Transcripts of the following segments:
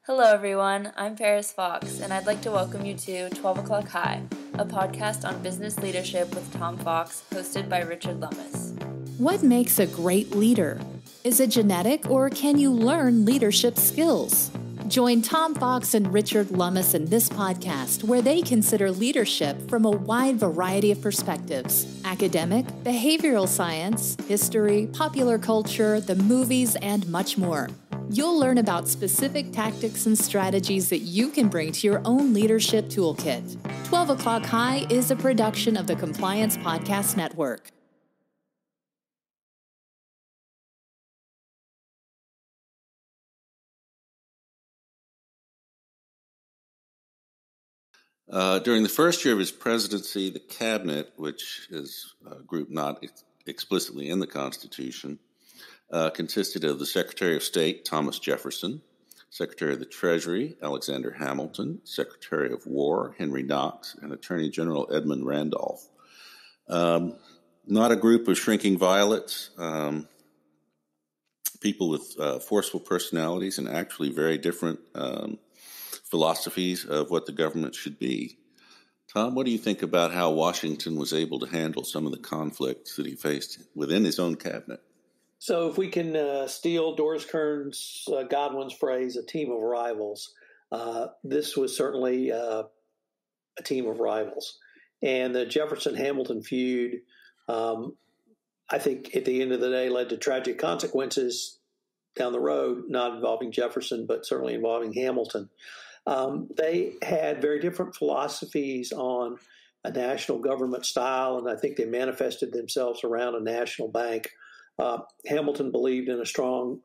Hello everyone, I'm Paris Fox, and I'd like to welcome you to 12 O'Clock High, a podcast on business leadership with Tom Fox, hosted by Richard Lummis. What makes a great leader? Is it genetic, or can you learn leadership skills? Join Tom Fox and Richard Lummis in this podcast, where they consider leadership from a wide variety of perspectives: academic, behavioral science, history, popular culture, the movies, and much more. You'll learn about specific tactics and strategies that you can bring to your own leadership toolkit. 12 O'Clock High is a production of the Compliance Podcast Network. During the first year of his presidency, the cabinet, which is a group not explicitly in the Constitution, consisted of the Secretary of State, Thomas Jefferson, Secretary of the Treasury, Alexander Hamilton, Secretary of War, Henry Knox, and Attorney General Edmund Randolph. Not a group of shrinking violets, people with forceful personalities and actually very different philosophies of what the government should be. Tom, what do you think about how Washington was able to handle some of the conflicts that he faced within his own cabinet? So if we can steal Doris Kearns Godwin's phrase, a team of rivals, this was certainly a team of rivals. And the Jefferson-Hamilton feud, I think at the end of the day, led to tragic consequences down the road, not involving Jefferson, but certainly involving Hamilton. They had very different philosophies on a national government style, and I think they manifested themselves around a national bank. Hamilton believed in a strong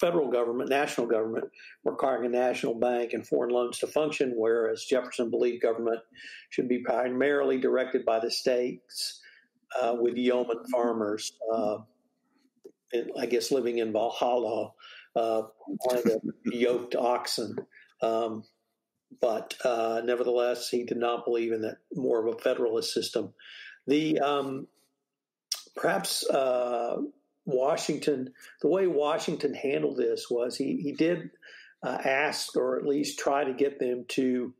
federal government, national government, requiring a national bank and foreign loans to function, whereas Jefferson believed government should be primarily directed by the states with yeoman farmers, I guess living in Valhalla, wanting to yoke oxen. But nevertheless, he did not believe in that more of a federalist system. Perhaps Washington, the way Washington handled this was he did ask, or at least try to get them to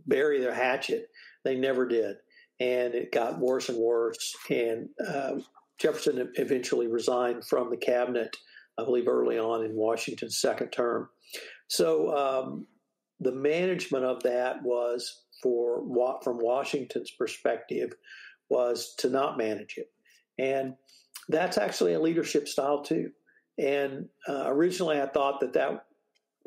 bury their hatchet. They never did. And it got worse and worse. And Jefferson eventually resigned from the cabinet, I believe early on in Washington's second term. So the management of that was, from Washington's perspective, was to not manage it. And that's actually a leadership style too. And originally I thought that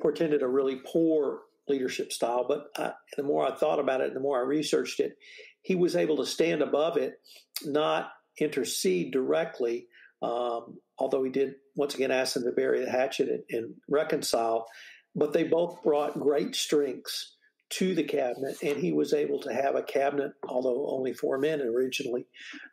portended a really poor leadership style, but the more I thought about it, the more I researched it, he was able to stand above it, not intercede directly, although he did once again ask them to bury the hatchet and reconcile. But they both brought great strengths to the cabinet, and he was able to have a cabinet, although only 4 men originally,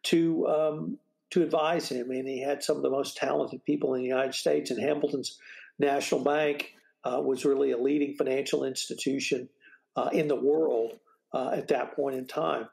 to advise him. And he had some of the most talented people in the United States. And Hamilton's National Bank was really a leading financial institution in the world at that point in time.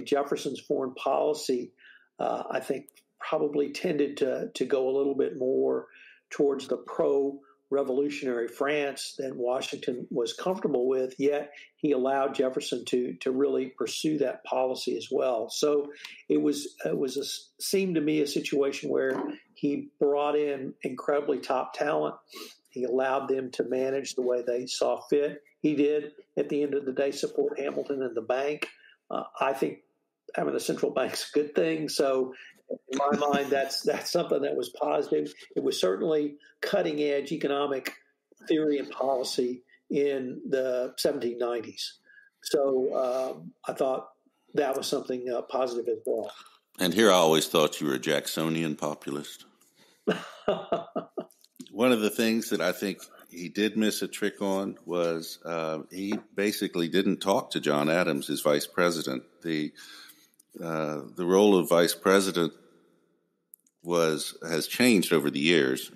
Jefferson's foreign policy, I think, probably tended to go a little bit more towards the pro-revolutionary France than Washington was comfortable with, yet he allowed Jefferson to really pursue that policy as well. So it seemed to me a situation where he brought in incredibly top talent. He allowed them to manage the way they saw fit. He did, at the end of the day, support Hamilton and the bank. I think having a central bank's a good thing. So in my mind, that's something that was positive. It was certainly cutting edge economic theory and policy in the 1790s. So I thought that was something positive as well. And here I always thought you were a Jacksonian populist. One of the things that I think he did miss a trick on was he basically didn't talk to John Adams, his vice president. The role of vice president has changed over the years.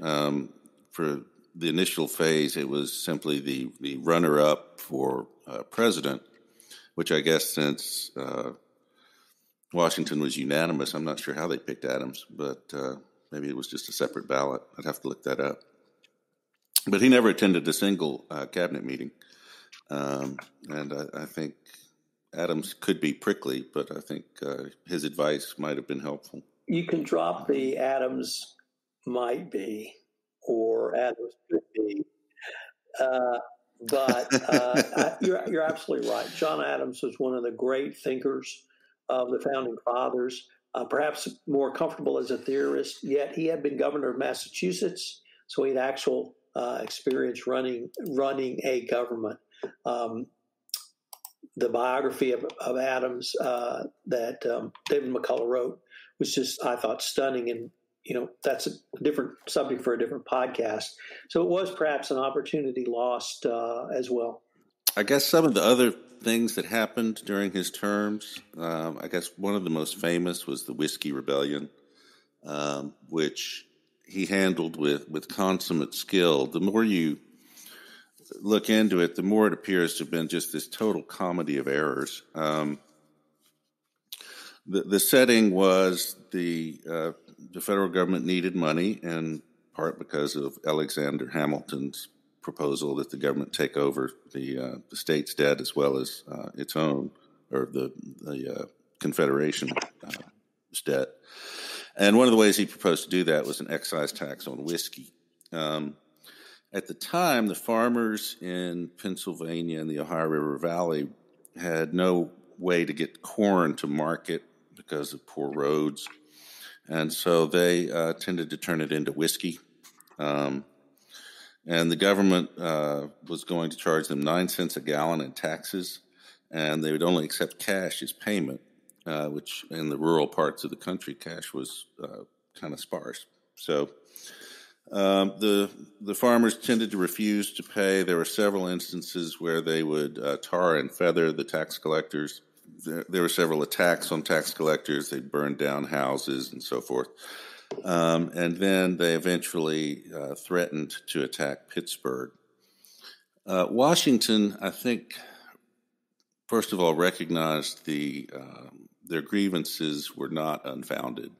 For the initial phase, it was simply the runner-up for president, which I guess since Washington was unanimous, I'm not sure how they picked Adams, but maybe it was just a separate ballot. I'd have to look that up. But he never attended a single cabinet meeting. And I think Adams could be prickly, but I think his advice might have been helpful. You can drop the Adams might be or Adams could be. But you're absolutely right. John Adams was one of the great thinkers of the founding fathers, perhaps more comfortable as a theorist, yet he had been governor of Massachusetts, so he had actual experience running a government. The biography of Adams that David McCullough wrote was just, I thought, stunning, and that's a different subject for a different podcast. So it was perhaps an opportunity lost as well. I guess some of the other things that happened during his terms, I guess one of the most famous was the Whiskey Rebellion, which he handled with consummate skill. The more you look into it, the more it appears to have been just this total comedy of errors. The setting was the federal government needed money, in part because of Alexander Hamilton's proposal that the government take over the state's debt as well as its own, or the Confederation's debt. And one of the ways he proposed to do that was an excise tax on whiskey. At the time, the farmers in Pennsylvania and the Ohio River Valley had no way to get corn to market because of poor roads. And so they tended to turn it into whiskey. And the government was going to charge them 9 cents a gallon in taxes, and they would only accept cash as payment, which in the rural parts of the country, cash was kind of sparse. So the farmers tended to refuse to pay. There were several instances where they would tar and feather the tax collectors. There were several attacks on tax collectors. They burned down houses and so forth. And then they eventually threatened to attack Pittsburgh. Washington, I think, first of all, recognized their grievances were not unfounded.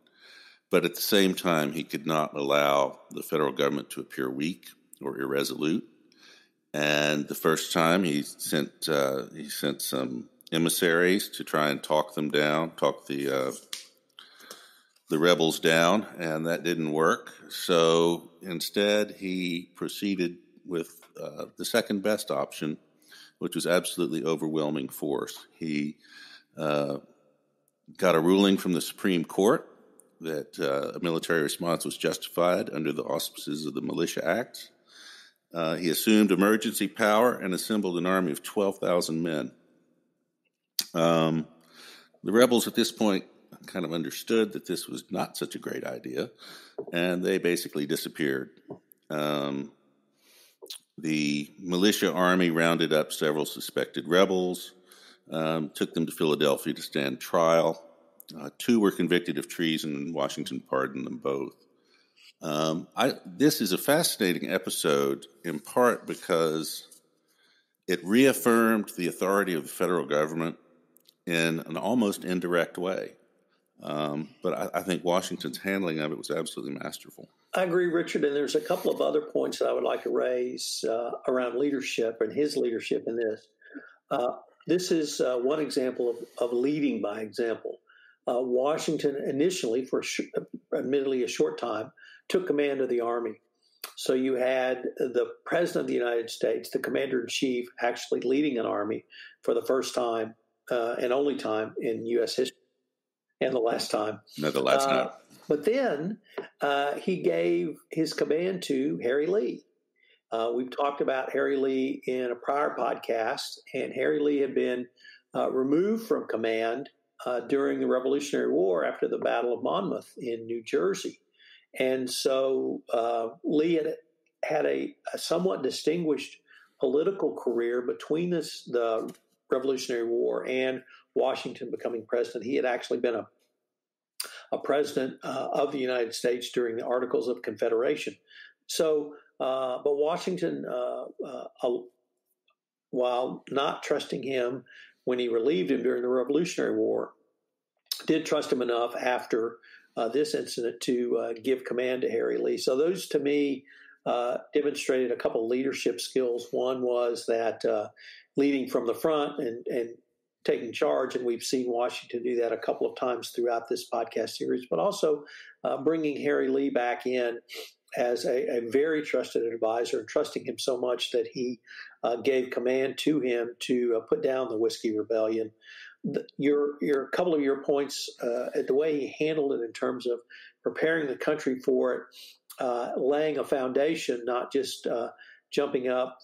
But at the same time, he could not allow the federal government to appear weak or irresolute. And the first time he sent some emissaries to try and talk the rebels down, and that didn't work. So instead, he proceeded with the second best option, which was absolutely overwhelming force. He got a ruling from the Supreme Court that a military response was justified under the auspices of the Militia Acts. He assumed emergency power and assembled an army of 12,000 men. The rebels at this point kind of understood that this was not such a great idea, and they basically disappeared. The militia army rounded up several suspected rebels, took them to Philadelphia to stand trial. 2 were convicted of treason, and Washington pardoned them both. This is a fascinating episode, in part because it reaffirmed the authority of the federal government in an almost indirect way. But I think Washington's handling of it was absolutely masterful. I agree, Richard, and there's a couple of other points that I would like to raise around leadership and his leadership in this. This is one example of leading by example. Washington initially, for admittedly a short time, took command of the army. So you had the President of the United States, the Commander-in-Chief, actually leading an army for the first time and only time in U.S. history, and the last time. No, the last time. But then he gave his command to Harry Lee. We've talked about Harry Lee in a prior podcast, and Harry Lee had been removed from command during the Revolutionary War after the Battle of Monmouth in New Jersey. And so Lee had a somewhat distinguished political career between the Revolutionary War and Washington becoming president. He had actually been a president of the United States during the Articles of Confederation. So, but Washington, while not trusting him when he relieved him during the Revolutionary War, did trust him enough after this incident to give command to Harry Lee. So those, to me, demonstrated a couple of leadership skills. One was that leading from the front and taking charge, and we've seen Washington do that a couple of times throughout this podcast series, but also bringing Harry Lee back in as a very trusted advisor, and trusting him so much that he gave command to him to put down the Whiskey Rebellion. Your couple of your points, the way he handled it in terms of preparing the country for it, laying a foundation, not just jumping up,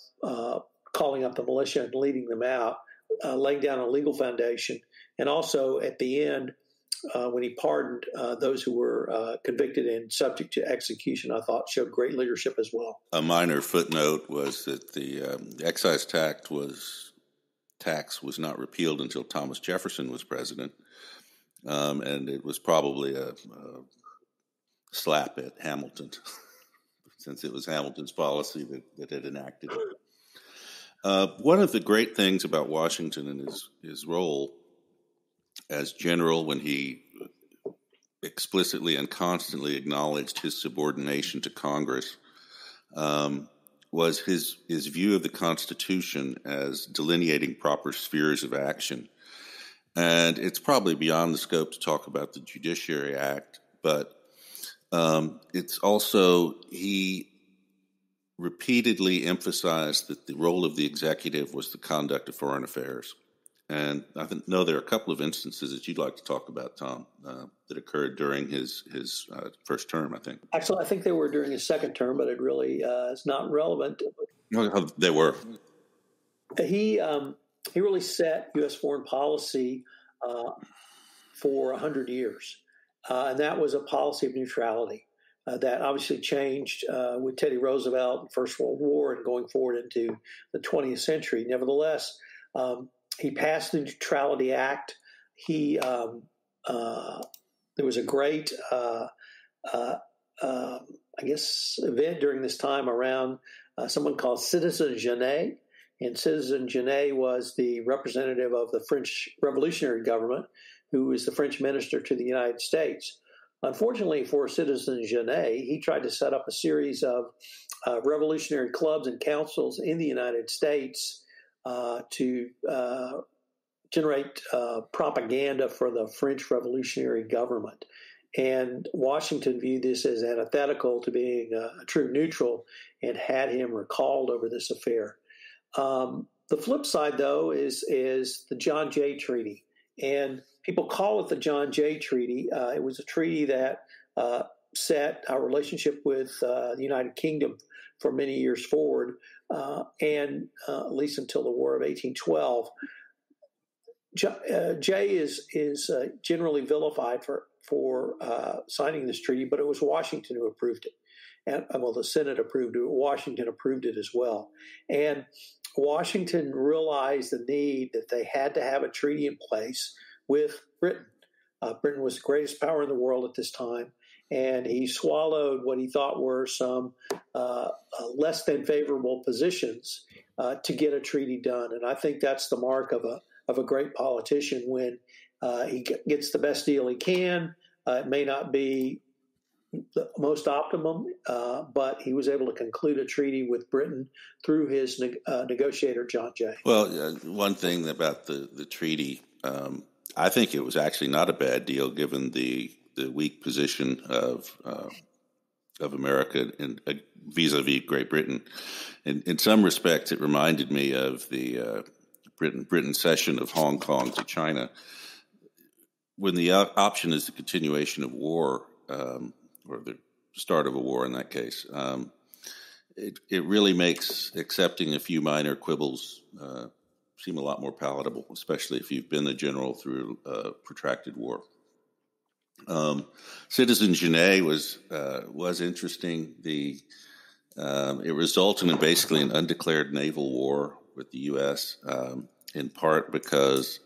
calling up the militia and leading them out, laying down a legal foundation, and also at the end, when he pardoned those who were convicted and subject to execution, I thought showed great leadership as well. A minor footnote was that the excise tax was not repealed until Thomas Jefferson was president, and it was probably a slap at Hamilton, since it was Hamilton's policy that had enacted it. One of the great things about Washington and his role as general, when he explicitly and constantly acknowledged his subordination to Congress, was his view of the Constitution as delineating proper spheres of action. And it's probably beyond the scope to talk about the Judiciary Act, but it's also, he repeatedly emphasized that the role of the executive was the conduct of foreign affairs. And I know there are a couple of instances that you'd like to talk about, Tom, that occurred during his first term, I think. Actually, I think they were during his second term, but it really is not relevant. No, they were. He really set U.S. foreign policy for 100 years, and that was a policy of neutrality that obviously changed with Teddy Roosevelt and First World War and going forward into the 20th century. Nevertheless, he passed the Neutrality Act. There was a great, event during this time around someone called Citizen Genet. And Citizen Genet was the representative of the French revolutionary government, who was the French minister to the United States. Unfortunately for Citizen Genet, he tried to set up a series of revolutionary clubs and councils in the United States to generate propaganda for the French revolutionary government. And Washington viewed this as antithetical to being a true neutral and had him recalled over this affair. The flip side, though, is the John Jay Treaty. And people call it the John Jay Treaty. It was a treaty that set our relationship with the United Kingdom for many years forward, and at least until the War of 1812. Jay is generally vilified for signing this treaty, but it was Washington who approved it. And the Senate approved it. Washington approved it as well. And Washington realized the need that they had to have a treaty in place with Britain. Britain was the greatest power in the world at this time, and he swallowed what he thought were some less than favorable positions to get a treaty done. And I think that's the mark of a great politician, when he gets the best deal he can. It may not be the most optimum, but he was able to conclude a treaty with Britain through his negotiator, John Jay. Well, one thing about the treaty, I think it was actually not a bad deal, given the weak position of America vis-a-vis Great Britain. In some respects, it reminded me of the Britain cession of Hong Kong to China. When the option is the continuation of war, or the start of a war in that case, it really makes accepting a few minor quibbles seem a lot more palatable, especially if you've been the general through a protracted war. Citizen Genet was interesting. It resulted in basically an undeclared naval war with the U.S., in part because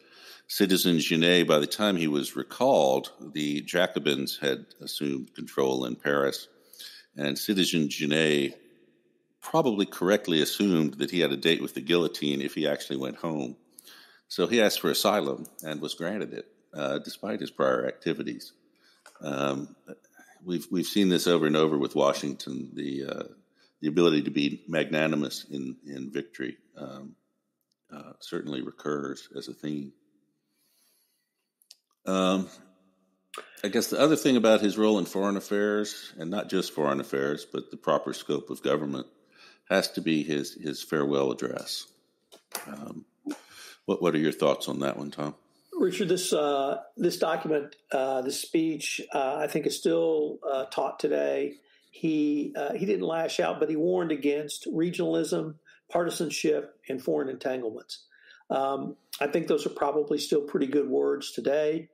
Citizen Genet, by the time he was recalled, the Jacobins had assumed control in Paris, and Citizen Genet probably correctly assumed that he had a date with the guillotine if he actually went home. So he asked for asylum and was granted it, despite his prior activities. We've seen this over and over with Washington. The the ability to be magnanimous in victory certainly recurs as a theme. I guess the other thing about his role in foreign affairs, and not just foreign affairs, but the proper scope of government, has to be his farewell address. What are your thoughts on that one, Tom? Richard, this document, this speech, I think is still taught today. He didn't lash out, but he warned against regionalism, partisanship, and foreign entanglements. I think those are probably still pretty good words today.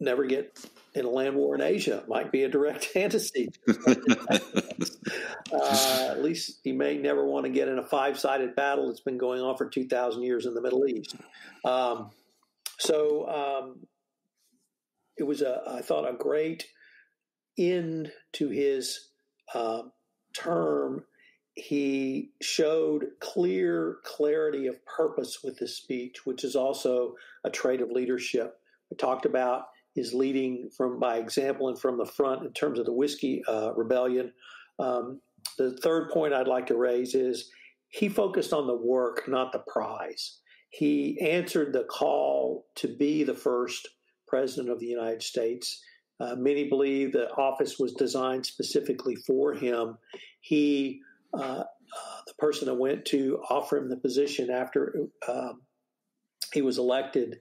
Never get in a land war in Asia might be a direct antecedent. At least you may never want to get in a five-sided battle that's been going on for 2,000 years in the Middle East. It was, I thought, a great end to his term. He showed clarity of purpose with this speech, which is also a trait of leadership. We talked about his leading by example and from the front in terms of the Whiskey Rebellion. The third point I'd like to raise is he focused on the work, not the prize. He answered the call to be the first president of the United States. Many believe the office was designed specifically for him. He, the person that went to offer him the position after he was elected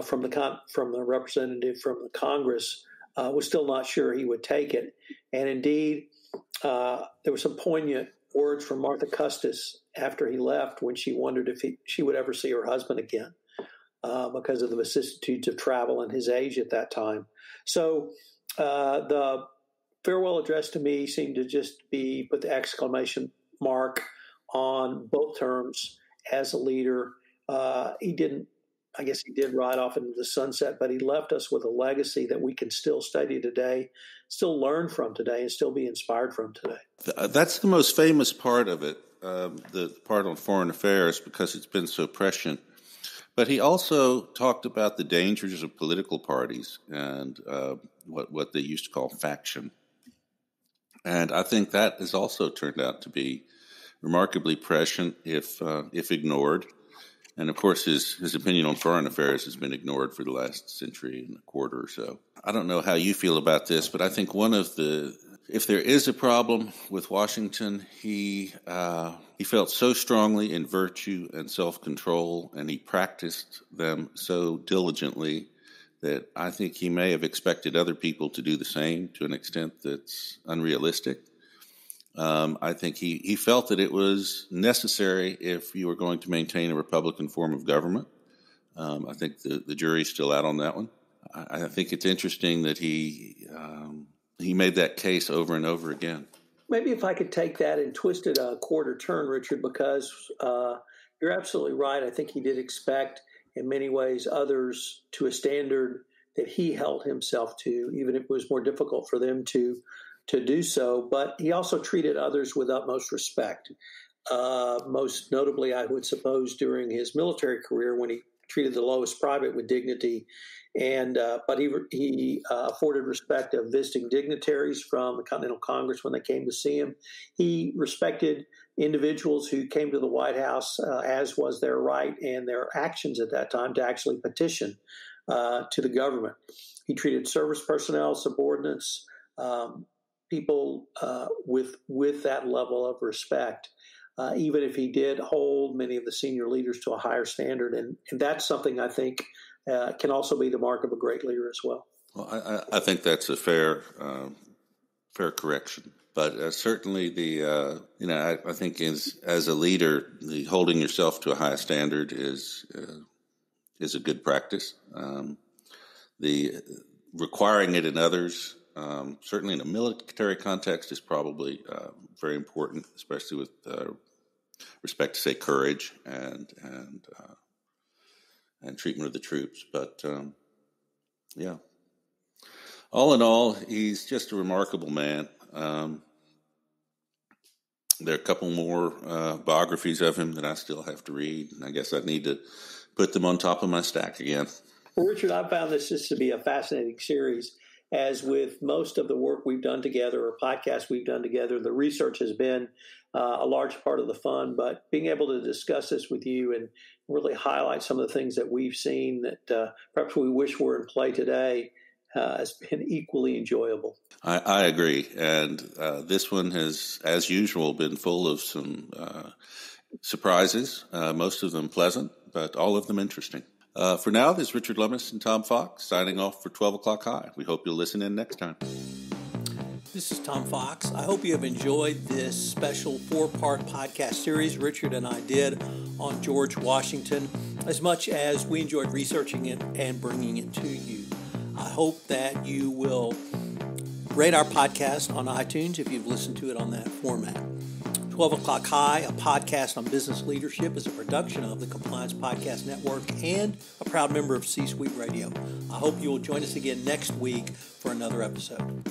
from the representative from the Congress, was still not sure he would take it. And indeed, there were some poignant words from Martha Custis after he left when she wondered if she would ever see her husband again because of the vicissitudes of travel and his age at that time. So the farewell address to me seemed to just put the exclamation mark on both terms as a leader. I guess he did ride off into the sunset, but he left us with a legacy that we can still study today, still learn from today, and still be inspired from today. That's the most famous part of it, the part on foreign affairs, because it's been so prescient. But he also talked about the dangers of political parties and what they used to call faction. And I think that has also turned out to be remarkably prescient if ignored. And, of course, his opinion on foreign affairs has been ignored for the last century and a quarter or so. I don't know how you feel about this, but I think if there is a problem with Washington, he felt so strongly in virtue and self-control, and he practiced them so diligently that I think he may have expected other people to do the same to an extent that's unrealistic. I think he felt that it was necessary if you were going to maintain a Republican form of government. I think the jury's still out on that one. I think it's interesting that he made that case over and over again. Maybe if I could take that and twist it a quarter turn, Richard, because you're absolutely right. I think he did expect in many ways others to a standard that he held himself to, even if it was more difficult for them to do so, but he also treated others with utmost respect. Most notably, I would suppose, during his military career when he treated the lowest private with dignity, but he afforded respect of visiting dignitaries from the Continental Congress when they came to see him. He respected individuals who came to the White House, as was their right and their actions at that time, to actually petition to the government. He treated service personnel, subordinates, people with that level of respect, even if he did hold many of the senior leaders to a higher standard. And that's something I think can also be the mark of a great leader as well. Well, I think that's a fair correction. But certainly I think as a leader, the holding yourself to a high standard is a good practice. The requiring it in others, certainly in a military context, is probably very important, especially with respect to, say, courage and treatment of the troops. But yeah, all in all, he's just a remarkable man. There are a couple more biographies of him that I still have to read, and I guess I need to put them on top of my stack again. Well, Richard, I found this just to be a fascinating series. as with most of the work we've done together or podcasts we've done together, the research has been a large part of the fun, but being able to discuss this with you and really highlight some of the things that we've seen that perhaps we wish were in play today has been equally enjoyable. I agree. And this one has, as usual, been full of some surprises, most of them pleasant, but all of them interesting. For now, this is Richard Lummis and Tom Fox signing off for 12 O'Clock High. We hope you'll listen in next time. This is Tom Fox. I hope you have enjoyed this special 4-part podcast series Richard and I did on George Washington as much as we enjoyed researching it and bringing it to you. I hope that you will rate our podcast on iTunes if you've listened to it on that format. 12 O'Clock High, a podcast on business leadership, is a production of the Compliance Podcast Network and a proud member of C-Suite Radio. I hope you will join us again next week for another episode.